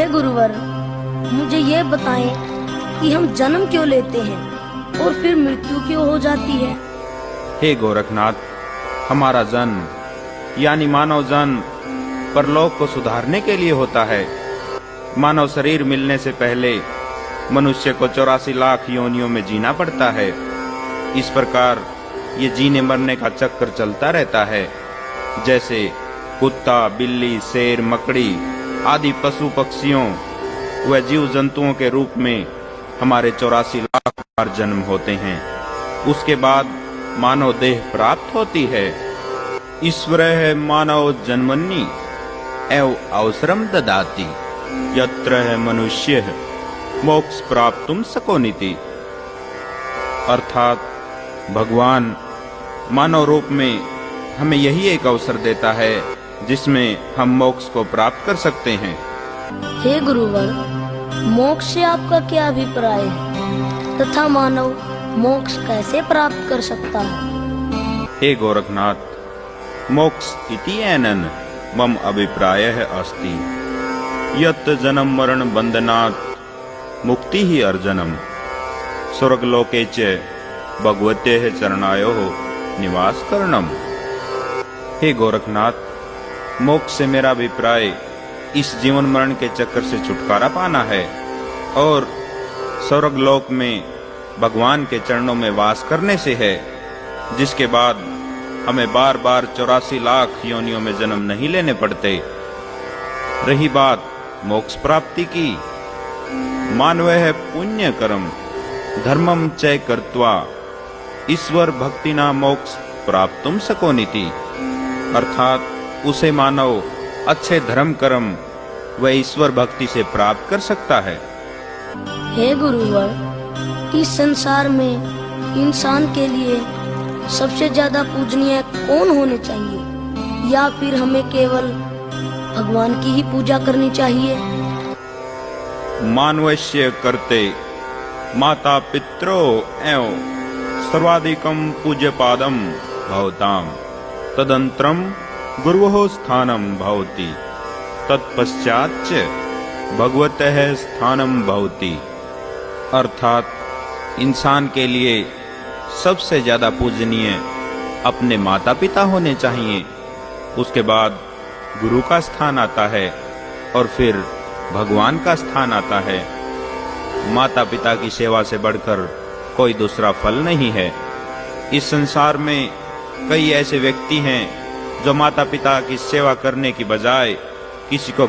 हे गुरुवर, मुझे ये बताएं कि हम जन्म क्यों लेते हैं और फिर मृत्यु क्यों हो जाती है। हे गोरखनाथ, हमारा जन्म यानी मानव जन्म परलोक को सुधारने के लिए होता है। मानव शरीर मिलने से पहले मनुष्य को 84 लाख योनियों में जीना पड़ता है। इस प्रकार ये जीने मरने का चक्र चलता रहता है। जैसे कुत्ता, बिल्ली, शेर, मकड़ी आदि पशु पक्षियों व जीव जंतुओं के रूप में हमारे 84 लाख बार जन्म होते हैं। उसके बाद मानव देह प्राप्त होती है। ईश्वर है मानव जन्मनि एव अवसरम ददाति, यत्र है मनुष्य मोक्ष प्राप्तुम शकोनिति। अर्थात भगवान मानव रूप में हमें यही एक अवसर देता है जिसमें हम मोक्ष को प्राप्त कर सकते हैं। हे गुरुवर, मोक्ष से आपका क्या अभिप्राय है तथा मानव मोक्ष कैसे प्राप्त कर सकता है। हे गोरखनाथ, मोक्ष इति एनन मम अभिप्रायः अस्ति, यत् जन्म मरण बंधनात् मुक्ति ही अर्जनम, स्वर्गलोके च भगवतेः चरणायोः निवास करणम। हे गोरखनाथ, मोक्ष से मेरा अभिप्राय इस जीवन मरण के चक्कर से छुटकारा पाना है और स्वर्गलोक में भगवान के चरणों में वास करने से है, जिसके बाद हमें बार बार 84 लाख योनियों में जन्म नहीं लेने पड़ते। रही बात मोक्ष प्राप्ति की, मानवः पुण्य कर्म धर्मम चै कर्त्वा ईश्वर भक्तिना मोक्ष प्राप्तुम शकोनिति। अर्थात उसे मानव अच्छे धर्म कर्म व ईश्वर भक्ति से प्राप्त कर सकता है। हे गुरुवर, इस संसार में इंसान के लिए सबसे ज्यादा पूजनीय कौन होने चाहिए, या फिर हमें केवल भगवान की ही पूजा करनी चाहिए। मानवस्य कर्ते माता पित्रो एव सर्वाधिकम पूज्य पादम भवताम, तदंतरम गुरुः स्थानम भवति, तत्पश्चाच्च भगवतः स्थानम भवति। अर्थात इंसान के लिए सबसे ज्यादा पूजनीय अपने माता पिता होने चाहिए, उसके बाद गुरु का स्थान आता है और फिर भगवान का स्थान आता है। माता पिता की सेवा से बढ़कर कोई दूसरा फल नहीं है। इस संसार में कई ऐसे व्यक्ति हैं जो माता पिता की सेवा करने की बजाय किसी को